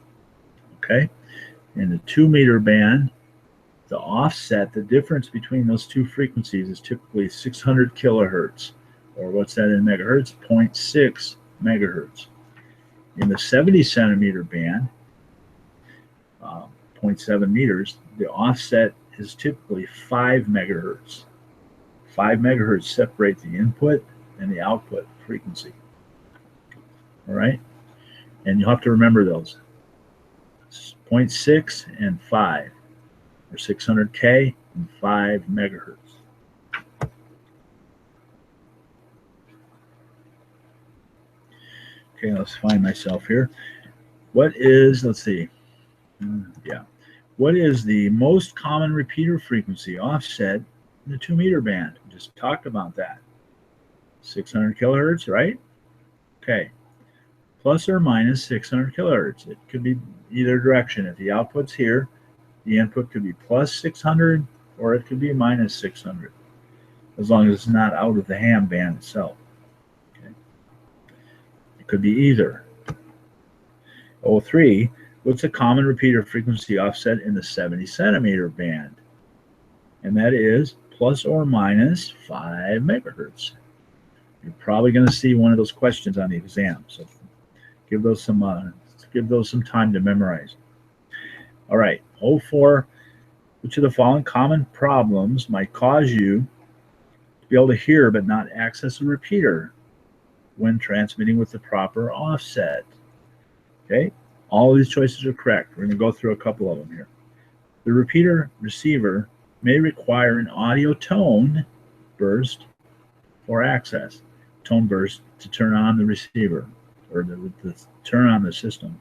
Okay, in the 2 meter band, the offset, the difference between those two frequencies is typically 600 kilohertz, or what's that in megahertz? 0.6 megahertz. In the 70 centimeter band, 0.7 meters, the offset is typically 5 megahertz. 5 megahertz separate the input and the output frequency. All right? And you'll have to remember those. 0.6 and 5. Or 600K and 5 megahertz. Okay, let's find myself here. What is, let's see. Yeah. What is the most common repeater frequency offset in the 2-meter band? We just talked about that. 600 kilohertz, right? Okay. Plus or minus 600 kilohertz. It could be either direction. If the output's here, the input could be plus 600 or it could be minus 600, as long as it's not out of the ham band itself. Okay. It could be either. 03, what's a common repeater frequency offset in the 70 centimeter band? And that is plus or minus 5 megahertz. You're probably going to see one of those questions on the exam, so give those some time to memorize. All right, 04, which of the following common problems might cause you to be able to hear but not access a repeater when transmitting with the proper offset? Okay, all of these choices are correct. We're going to go through a couple of them here. The repeater receiver may require an audio tone burst for access. Tone burst to turn on the receiver, or the turn on the system.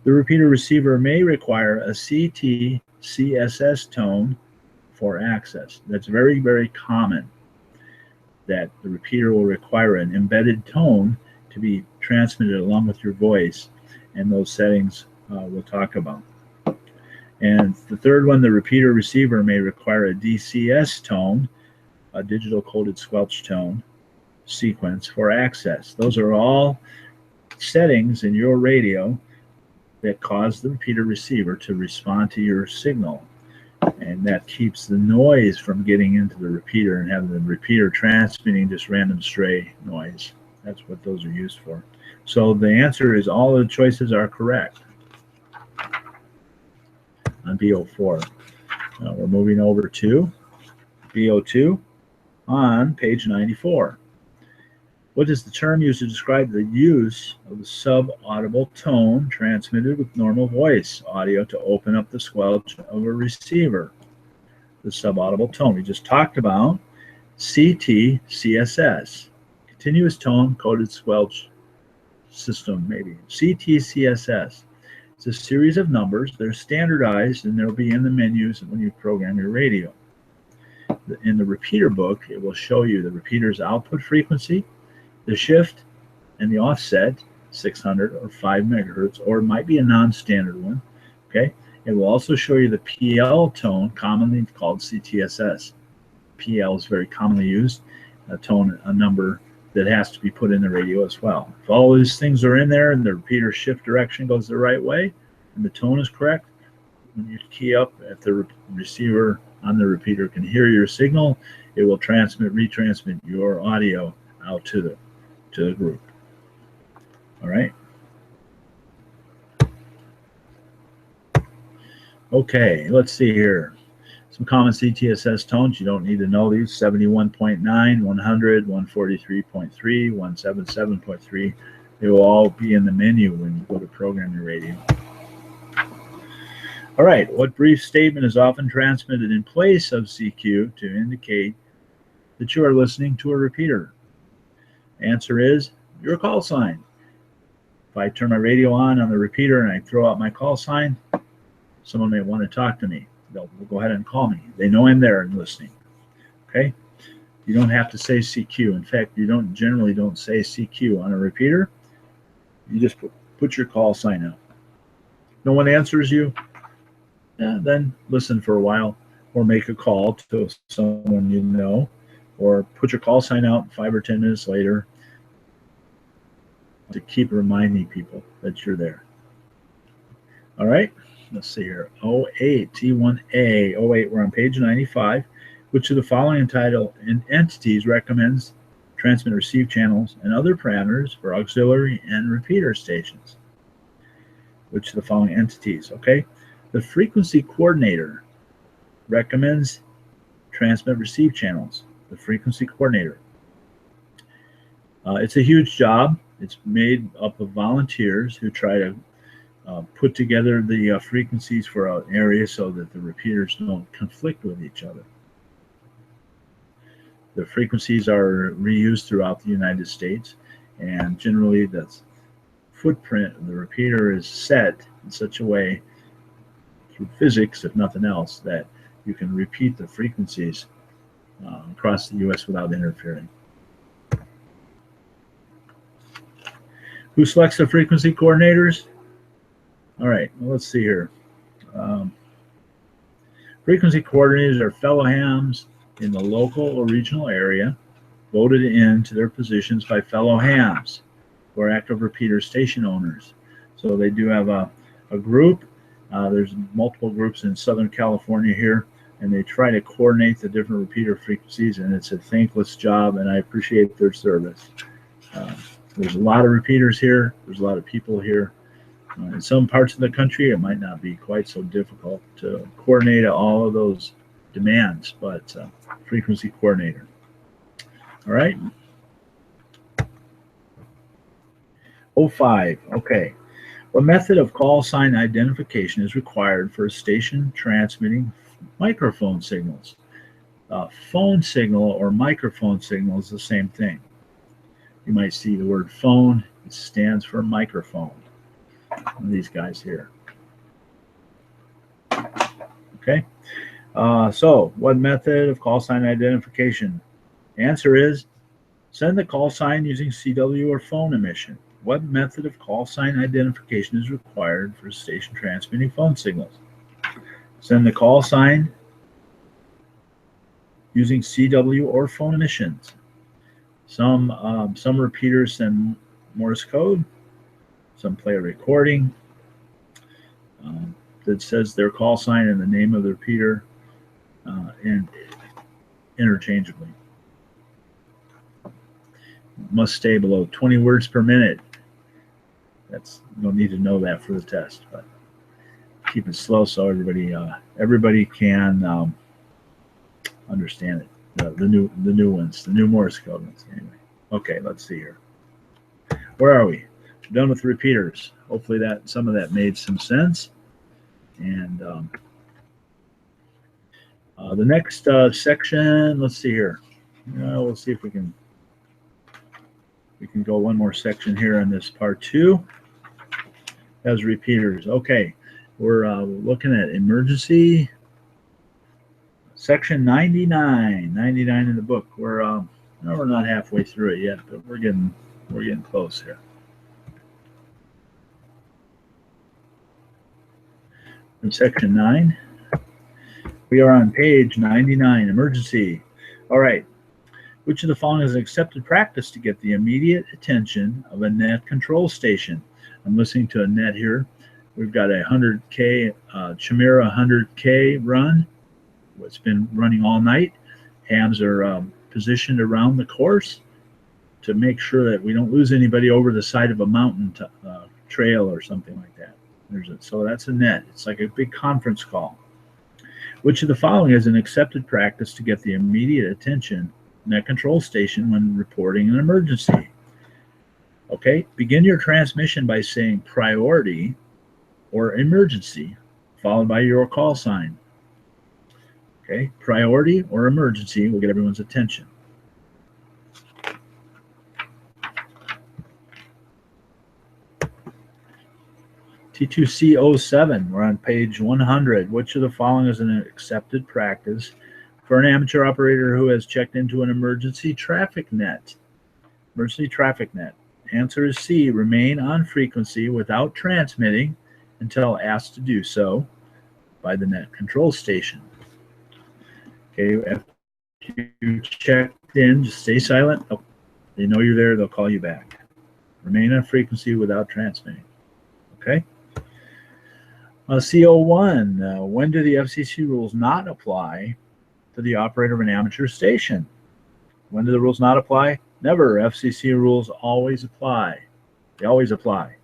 The repeater receiver may require a CT CSS tone for access. That's very, very common, that the repeater will require an embedded tone to be transmitted along with your voice, and those settings we'll talk about. And the third one, the repeater receiver may require a DCS tone, a digital coded squelch tone sequence for access. Those are all settings in your radio that cause the repeater receiver to respond to your signal, and that keeps the noise from getting into the repeater and having the repeater transmitting just random stray noise. That's what those are used for. So the answer is all the choices are correct on B04. Now we're moving over to B02 on page 94. What is the term used to describe the use of the sub-audible tone transmitted with normal voice audio to open up the squelch of a receiver? The sub-audible tone. We just talked about CT CSS, continuous tone coded squelch system, maybe. CT CSS. It's a series of numbers. They're standardized, and they'll be in the menus when you program your radio. In the repeater book, it will show you the repeater's output frequency, the shift, and the offset, 600 or 5 megahertz, or it might be a non-standard one. Okay. It will also show you the PL tone, commonly called CTSS. PL is very commonly used, a tone, a number that has to be put in the radio as well. If all these things are in there and the repeater shift direction goes the right way and the tone is correct, when you key up, if the receiver on the repeater can hear your signal, it will retransmit your audio out to the group. All right. Okay, let's see here. Some common CTSS tones. You don't need to know these. 71.9, 100, 143.3, 177.3. They will all be in the menu when you go to program your radio. All right, what brief statement is often transmitted in place of CQ to indicate that you are listening to a repeater? Answer is your call sign. If I turn my radio on the repeater and I throw out my call sign, someone may want to talk to me. They'll go ahead and call me. They know I'm there and listening. Okay? You don't have to say CQ. In fact, you generally don't say CQ on a repeater. You just put your call sign out. No one answers you, then listen for a while, or make a call to someone you know, or put your call sign out 5 or 10 minutes later to keep reminding people that you're there. All right, let's see here. 08, T1A, 08, we're on page 95. Which of the following entitled entities recommends transmit receive channels and other parameters for auxiliary and repeater stations? Which of the following entities? Okay, the frequency coordinator recommends transmit receive channels. The frequency coordinator. It's a huge job. It's made up of volunteers who try to put together the frequencies for an area so that the repeaters don't conflict with each other. The frequencies are reused throughout the United States, and generally the footprint of the repeater is set in such a way through physics, if nothing else, that you can repeat the frequencies across the U.S. without interfering. Who selects the frequency coordinators? All right, well, let's see here. Frequency coordinators are fellow hams in the local or regional area, voted into their positions by fellow hams or active repeater station owners. So they do have a group. There's multiple groups in Southern California here, and they try to coordinate the different repeater frequencies, and it's a thankless job, and I appreciate their service. There's a lot of repeaters here. There's a lot of people here. In some parts of the country, it might not be quite so difficult to coordinate all of those demands, but frequency coordinator. All right. 05. Okay. What method of call sign identification is required for a station transmitting microphone signals? Phone signal or microphone signal is the same thing. You might see the word phone. It stands for microphone. One of these guys here. Okay. So what method of call sign identification? Answer is send the call sign using CW or phone emission. What method of call sign identification is required for a station transmitting phone signals? Send the call sign using CW or phone emissions. Some repeaters send Morse code. Some play a recording that says their call sign and the name of the repeater and interchangeably. Must stay below 20 words per minute. You don't need to know that for the test, but keep it slow so everybody can understand it. The new ones, the new Morse code ones. Anyway, okay, let's see here. Where are we? We're done with the repeaters. Hopefully some of that made some sense. And the next section, let's see here. We'll see if we can go one more section here on this part 2 as repeaters. Okay, we're looking at emergency section 99 in the book. We're not halfway through it yet, but we're getting close here. In section 9, we are on page 99, emergency. All right. Which of the following is an accepted practice to get the immediate attention of a net control station? I'm listening to a net here. We've got a 100K Chimera 100K run. It's been running all night. Hams are positioned around the course to make sure that we don't lose anybody over the side of a mountain trail or something like that. So that's a net. It's like a big conference call. Which of the following is an accepted practice to get the immediate attention net control station when reporting an emergency? Okay, begin your transmission by saying priority or emergency, followed by your call sign. Okay, priority or emergency will get everyone's attention. T2C07, we're on page 100. Which of the following is an accepted practice for an amateur operator who has checked into an emergency traffic net? Emergency traffic net. Answer is C, remain on frequency without transmitting until asked to do so by the net control station. Okay, after you checked in, just stay silent. Oh, they know you're there, they'll call you back. Remain on frequency without transmitting. Okay? CO1, when do the FCC rules not apply to the operator of an amateur station? When do the rules not apply? Never. FCC rules always apply. They always apply.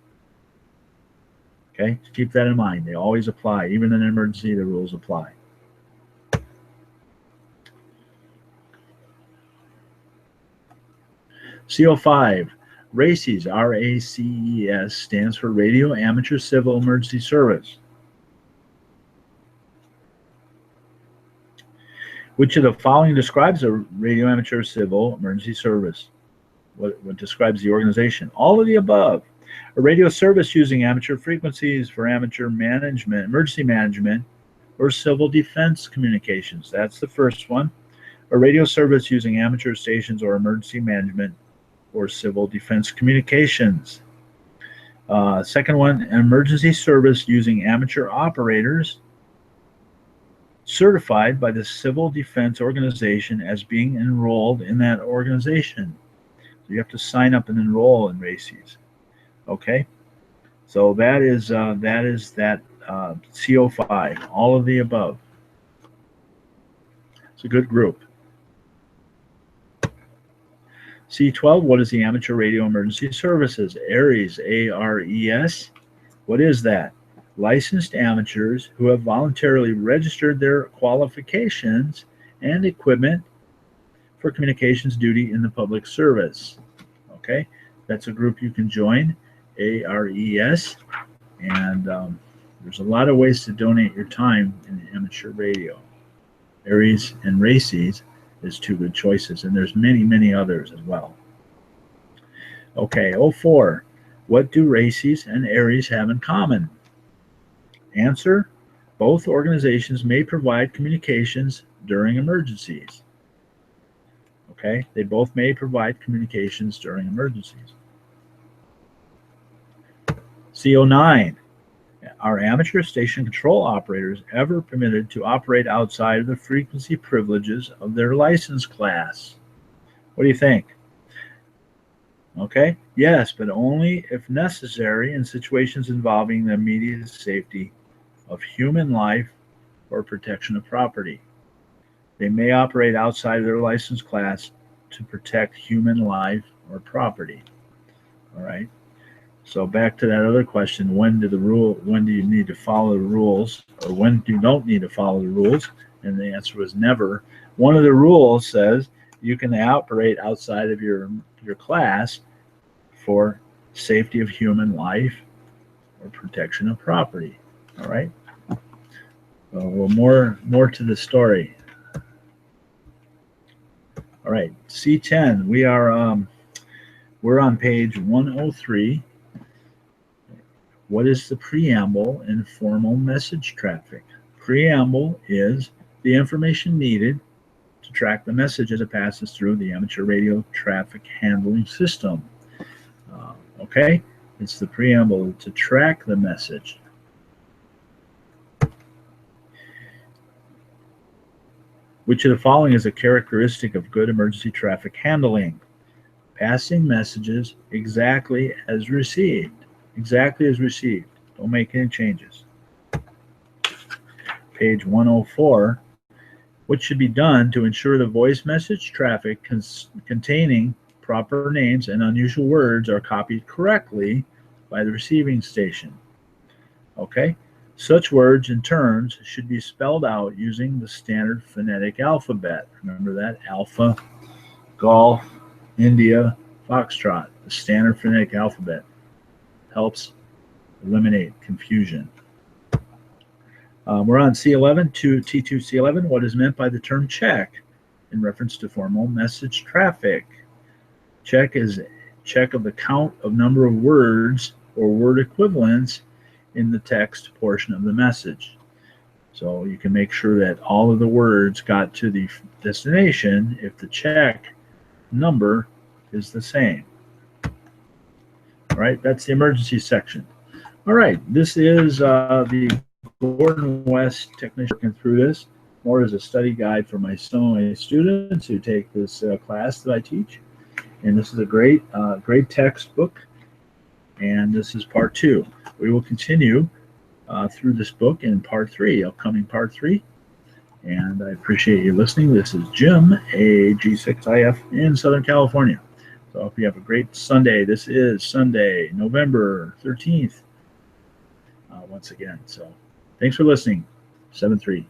Okay, just keep that in mind. They always apply. Even in an emergency, the rules apply. CO5, RACES, R-A-C-E-S, stands for Radio Amateur Civil Emergency Service. Which of the following describes a Radio Amateur Civil Emergency Service? What describes the organization? All of the above. A radio service using amateur frequencies for amateur management, emergency management, or civil defense communications. That's the first one. A radio service using amateur stations or emergency management or civil defense communications. Second one, an emergency service using amateur operators certified by the Civil Defense Organization as being enrolled in that organization. So you have to sign up and enroll in RACES. Okay, so that is that CO5, all of the above. It's a good group. C12, what is the Amateur Radio Emergency Services? ARES, A-R-E-S. What is that? Licensed amateurs who have voluntarily registered their qualifications and equipment for communications duty in the public service. Okay, that's a group you can join, ARES, and there's a lot of ways to donate your time in amateur radio. ARES and RACES is two good choices, and there's many, many others as well. Okay, 04. What do RACES and ARES have in common? Answer, both organizations may provide communications during emergencies. Okay, they both may provide communications during emergencies. CO9. Are amateur station control operators ever permitted to operate outside of the frequency privileges of their license class? What do you think? Okay, yes, but only if necessary in situations involving the immediate safety of human life or protection of property. They may operate outside of their license class to protect human life or property. All right. So back to that other question, when do you need to follow the rules, or when you don't need to follow the rules? And the answer was never. One of the rules says you can operate outside of your class for safety of human life or protection of property. All right. Well, more to the story. All right, C10. We're on page 103. What is the preamble in formal message traffic? Preamble is the information needed to track the message as it passes through the amateur radio traffic handling system. Okay, it's the preamble to track the message. Which of the following is a characteristic of good emergency traffic handling? Passing messages exactly as received. Exactly as received. Don't make any changes. Page 104. What should be done to ensure the voice message traffic containing proper names and unusual words are copied correctly by the receiving station? Okay. Such words and terms should be spelled out using the standard phonetic alphabet. Remember that? Alpha, Golf, India, Foxtrot. The standard phonetic alphabet helps eliminate confusion. We're on C11 to T2C11. What is meant by the term check in reference to formal message traffic? Check is check of the count of number of words or word equivalents in the text portion of the message. So you can make sure that all of the words got to the destination if the check number is the same. All right, that's the emergency section. All right, this is the Gordon West technician working through this more as a study guide for some of my students who take this class that I teach. And this is a great textbook. And this is part 2. We will continue through this book in part 3, upcoming part 3. And I appreciate you listening. This is Jim, a G6IF in Southern California. So I hope you have a great Sunday. This is Sunday, November 13th, once again. So thanks for listening. 7-3.